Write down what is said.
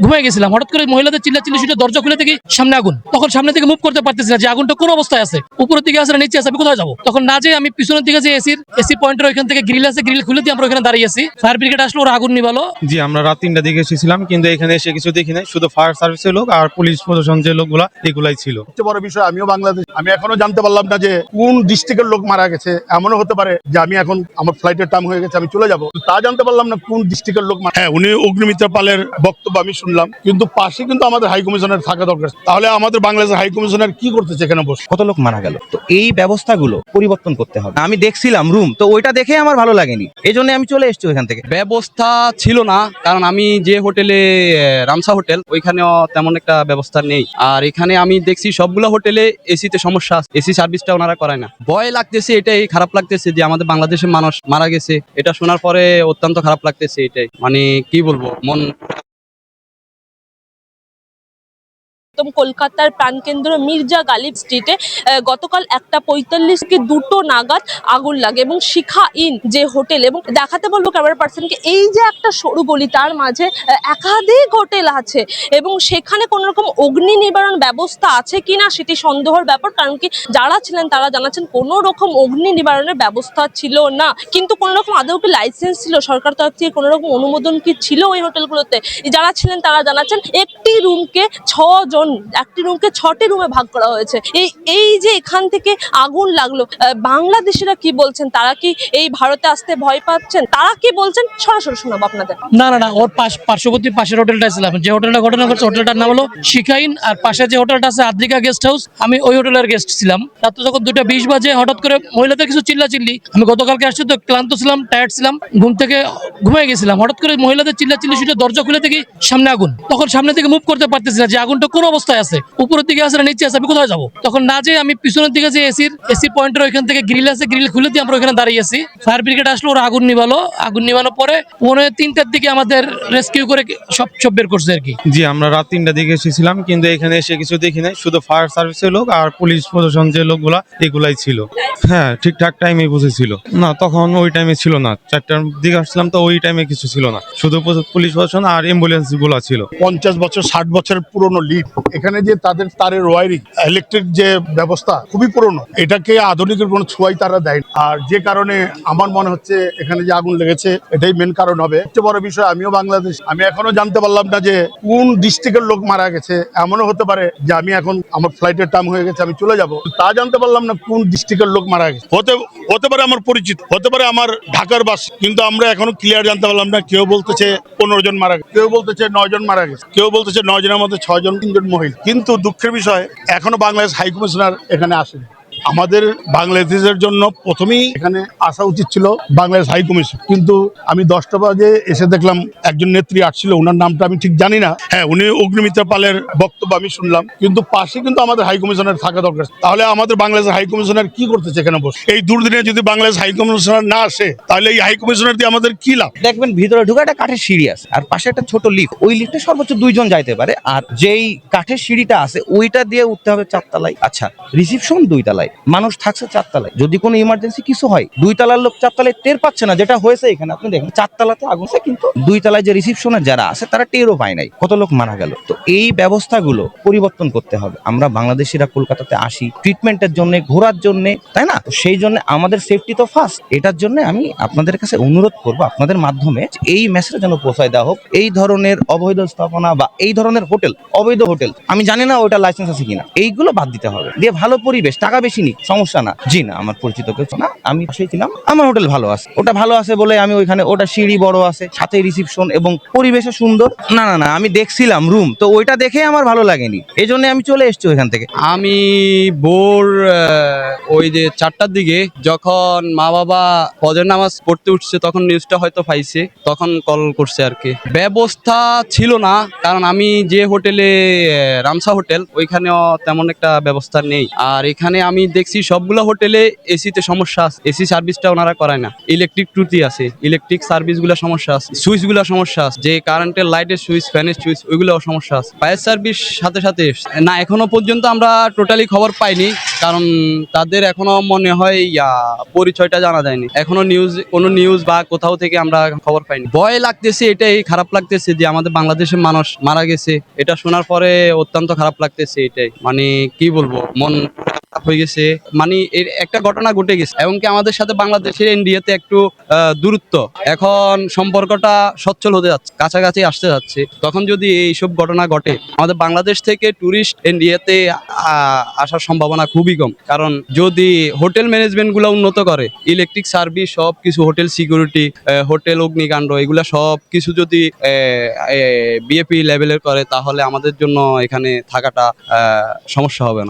ঘুমিয়ে গেছিলাম, হঠাৎ করে মহিলাদের চিল্লাচিল্লি শুনে দরজা খুলে দেখি সামনে আগুন। তখন সামনে থেকে মুভ করতে পারতেছি না যে আগুনটা কোন অবস্থায় আছে, উপরের দিকে আছে না নিচে আছে, আমি কোথায় যাবো। তখন না যেয়ে আমি পিছনের দিকে যে এসি পয়েন্টের ওইখান থেকে গ্রিল আছে, গ্রিল খুলে দিয়ে আমরা ওখানে দাঁড়িয়ে আছি। ফায়ার ব্রিগেড আসলো, ওরা আগুন নিভালো। জি, আমরা রাত ৩টার দিকে এসেছিলাম, কিন্তু এখানে এসে কিছু দেখি নাই, শুধু ফায়ার সার্ভিসের লোক আর পুলিশ প্রশাসন যে লোকগুলা এগুলাই ছিল। সবচেয়ে বড় বিষয়, আমিও বাংলাদেশ, আমি এখনো জানতে পারলাম না যে কোন ডিস্ট্রিক্টের লোক মারা গেছে। এমনও হতে পারে যে আমি এখন আমার ফ্লাইটের টাইম হয়ে গেছে, আমি চলে যাব, তা জানতে পারলাম না কোন ডিস্ট্রিক্টের লোক হ্যাঁ, উনি অগ্নিমিত্রা পালের বক্তব্য আমি শুনলাম, কিন্তু পাশে কিন্তু আমাদের হাই কমিশনার থাকা দরকার। তাহলে আমাদের বাংলাদেশের হাই কমিশনার কি করতেছে এখানে বসে? কত লোক মারা গেল। তো এই ব্যবস্থাগুলো পরিবর্তন করতে হবে। আমি দেখছিলাম রুম, তো ওইটা দেখে আমার ভালো লাগেনি, এই জন্য আমি চলে এসেছি ওইখান থেকে। ব্যবস্থা ছিল না, কারণ আমি যে হোটেলে রামসা হোটেল, ওইখানেও তেমন একটা ব্যবস্থা নেই। আর এখানে আমি দেখছি সবগুলো হোটেলে এসিতে সমস্যা আছে, এসি সার্ভিসটা ওনারা করায় না। ভয় লাগতেছে, এটাই খারাপ লাগতেছে যে আমাদের বাংলাদেশের মানুষ মারা গেছে, এটা শোনার পরে অত্যন্ত খারাপ লাগতেছে। এটাই মানে কি বলবো, মন। কলকাতার প্রাণকেন্দ্র মির্জা গালিব স্ট্রিটে গতকাল 1:45 কি 2টো নাগাদ আগুন লাগে এবং শিখা ইন যে হোটেল, এবং দেখাতে বলবো ক্যামেরা পার্সনকে, এই যে একটা সরু গলি, তার মাঝে একাধিক হোটেল আছে এবং সেখানে কোনো রকম অগ্নি নিবারণ ব্যবস্থা আছে কিনা সেটি সন্দেহের ব্যাপার। কারণ কি, যারা ছিলেন তারা জানাচ্ছেন কোনো রকম অগ্নি নিবারণের ব্যবস্থা ছিল না। কিন্তু কোনো রকম আদৌ কি লাইসেন্স ছিল, সরকার তরফ থেকে কোনো রকম অনুমোদন কি ছিল ওই হোটেলগুলোতে? যারা ছিলেন তারা জানাচ্ছেন একটি রুমকে 6টি রুমে ভাগ করা হয়েছে। এই যে এখান থেকে আগুন লাগলো, বাংলাদেশিরা কি বলছেন? তারা কি এই ভারতে আসতে ভয় পাচ্ছেন? তারা কি বলছেন সরাসরি শোনাবো আপনাদের। না, ওর পার্শ্ববর্তী পাশের হোটেলটা ছিলাম, যে হোটেলটা ঘটনা ঘটছে হোটেলটার নাম হলো শিখাইন, আর পাশে যে হোটেলটা আছে আদ্রিকা গেস্ট হাউস, আমি ওই হোটেলের গেস্ট ছিলাম। রাত্রে যখন 2:20 বাজে হঠাৎ করে মহিলাদের কিছু চিল্লাচিল্লি, আমি গতকালকে আসছি তো ক্লান্ত ছিলাম, টায়ার্ড ছিলাম, ঘুম থেকে ঘুমিয়ে গেছিলাম, হঠাৎ করে মহিলাদের চিল্লাচিল্লি শুনে দরজা খুলে দেখি সামনে আগুন। তখন সামনে থেকে মুভ করতে পারতেছি না যে আগুনটা কোন অবস্থায় আছে, উপরের দিকে আছে না নিচে আছে, আমি কোথায় যাবো। তখন না যেয়ে আমি পিছনের দিকে যে এসি পয়েন্টের ওইখান থেকে গ্রিল আছে, গ্রিল খুলে দিয়ে আমরা ওখানে দাঁড়িয়ে আছি। ফায়ার ব্রিগেড আসলো, ওরা আগুন নিভালো। আগুন নিভানোর পরে 3:45টার দিকে আমাদের রেস্কিউ করে সব বের করছে আর কি। জি, আমরা রাত ৩টার দিকে এসেছিলাম, কিন্তু এখানে এসে কিছু দেখি নাই, শুধু ফায়ার সার্ভিসের লোক আর পুলিশ প্রশাসন যে লোকগুলা এগুলাই ছিল। হ্যাঁ, ঠিকঠাক টাইমে বুঝেছিল না, তখন ওই টাইমে ছিল না, 4টার দিকে আসছিলাম তো ওই টাইমে কিছু ছিল না, শুধু পুলিশ প্রশাসন আর অ্যাম্বুলেন্স গুলা ছিল। 50 বছর 60 বছরের পুরনো লিফট, এখানে যে তাদের তারের ওয়ারিং, ইলেকট্রিক যে ব্যবস্থা খুবই পুরনো, এটাকে আধুনিকের কোনো ছোঁয়াই তারা দেয় না। আর যে কারণে আমার মনে হচ্ছে এখানে যে আগুন লেগেছে এটাই মেন কারণ হবে। সবচেয়ে বড় বিষয়, আমিও বাংলাদেশ, আমি এখনো জানতে পারলাম না যে কোন ডিস্ট্রিক্টের লোক মারা গেছে। এমনও হতে পারে যে আমি এখন আমার ফ্লাইটের টাইম হয়ে গেছে, আমি চলে যাব, তা জানতে পারলাম না কোন ডিস্ট্রিক্টের লোক মারা গেছে। হতে পারে আমার পরিচিত, হতে পারে আমার ঢাকার বাসী, কিন্তু আমরা এখনো ক্লিয়ার জানতে পারলাম না। কেউ বলতেছে 15 জন মারা গেছে, কেউ বলতেছে 9 জন মারা গেছে, কেউ বলতেছে 9 জনের মধ্যে 6 জন 3 জন মহিলা। কিন্তু দুঃখের বিষয়, এখনো বাংলাদেশ হাই কমিশনার এখানে আসেনি। আমাদের বাংলাদেশের জন্য প্রথমেই এখানে আসা উচিত ছিল বাংলাদেশ হাই কমিশন, কিন্তু আমি 10টা বাজে এসে দেখলাম একজন নেত্রী আসছিল, ওনার নামটা আমি ঠিক জানি না। হ্যাঁ, উনি অগ্নিমিত্রা পালের বক্তব্য আমি শুনলাম, কিন্তু পাশে কিন্তু আমাদের হাই কমিশনার থাকা দরকার। তাহলে আমাদের বাংলাদেশের হাই কমিশনার কি করতেছে এখানে বসে? এই দুর্দিনে যদি বাংলাদেশ হাই কমিশনার না আসে, তাহলে এই হাই কমিশনার দিয়ে আমাদের কি লাভ? দেখবেন ভিতরে ঢুকে একটা কাঠের সিঁড়ি আছে, আর পাশে একটা ছোট লিফট, ওই লিফটে সর্বোচ্চ 2 জন যাইতে পারে। আর যেই কাঠের সিঁড়িটা আছে ওইটা দিয়ে উঠতে হবে 4 তলায়। আচ্ছা, রিসিপশন 2 তলায়, মানুষ থাকছে 4 তলায়। যদি কোনো ইমার্জেন্সি কিছু হয়, 2 তলার লোক 4 তলায় টের পাচ্ছে না, যেটা হয়েছে এখানে আপনি দেখেন 4 তলাতে আগুন, কিন্তু 2 তলায় যে রিসিপশনে যারা আছে তারা টেরও পায় নাই, কত লোক মারা গেল। তো এই ব্যবস্থাগুলো পরিবর্তন করতে হবে। আমরা বাংলাদেশিরা কলকাতাতে আসি ট্রিটমেন্টের জন্য, ঘোরার জন্য, তাই না? তো সেই জন্য আমাদের সেফটি তো ফার্স্ট। এটার জন্য আমি আপনাদের কাছে অনুরোধ করবো, আপনাদের মাধ্যমে এই মেসেজ যেন পৌঁছায় দেওয়া হোক। এই ধরনের অবৈধ স্থাপনা বা এই ধরনের হোটেল, অবৈধ হোটেল, আমি জানি না ওটা লাইসেন্স আছে কিনা, এইগুলো বাদ দিতে হবে। দিয়ে ভালো পরিবেশ, টাকা বেশি নিক, সমস্যা না। জি না, আমার পরিচিত কেউ না, আমি পাশেই ছিলাম, আমার হোটেল ভালো আছে, ওটা ভালো আছে বলে আমি ওইখানে, ওটা সিঁড়ি বড় আছে, সাথে রিসিপশন এবং পরিবেশও সুন্দর। না, আমি দেখছিলাম রুম, তো ওইটা দেখে আমার ভালো লাগেনি, এই জন্য আমি চলে এসেছি ওইখান থেকে। আমি ভোর ওই যে 4টার দিকে যখন মা বাবা ফজর নামাজ পড়তে উঠছে, তখন নিউজটা হয়তো পাইছে, তখন কল করছে আর কি। ব্যবস্থা ছিল না, কারণ আমি যে হোটেলে রামসা হোটেল, ওইখানেও তেমন একটা ব্যবস্থা নেই। আর এখানে আমি দেখছি সবগুলো হোটেলে এসিতে সমস্যা আছে, এসি সার্ভিসটা ওনারা করায় না, ইলেকট্রিক ত্রুটি আছে, ইলেকট্রিক সার্ভিসগুলো সমস্যা আছে, সুইচগুলো সমস্যা আছে, যে কারেন্টের লাইটের সুইচ ফ্যানের সুইচ ওইগুলো সমস্যা আছে। ফায়ার সার্ভিস সাথে সাথে না, এখনো পর্যন্ত আমরা টোটালি খবর পাইনি, কারণ তাদের এখনো মনে হয় পরিচয়টা জানা যায়নি, এখনো কোনো নিউজ বা কোথাও থেকে আমরা খবর পাইনি। ভয় লাগতেছে, এটাই খারাপ লাগতেছে যে আমাদের বাংলাদেশের মানুষ মারা গেছে, এটা শোনার পরে অত্যন্ত খারাপ লাগতেছে। এটাই মানে কি বলবো, মন খারাপ হয়ে গেছে। মানে এর একটা ঘটনা ঘটে গেছে এবং কি আমাদের সাথে বাংলাদেশের ইন্ডিয়াতে একটু দূরত্ব, এখন সম্পর্কটা সচ্ছল হতে যাচ্ছে, কাছাকাছি আসতে যাচ্ছে। তখন যদি এইসব ঘটনা ঘটে, আমাদের বাংলাদেশ থেকে ট্যুরিস্ট ইন্ডিয়াতে আসার সম্ভাবনা খুবই কম। কারণ যদি হোটেল ম্যানেজমেন্ট গুলো উন্নত করে, ইলেকট্রিক সার্ভিস সব কিছু, হোটেল সিকিউরিটি, হোটেল অগ্নিকাণ্ড, এগুলা সব কিছু যদি বিএপি লেভেলের করে, তাহলে আমাদের জন্য এখানে থাকাটা সমস্যা হবে না।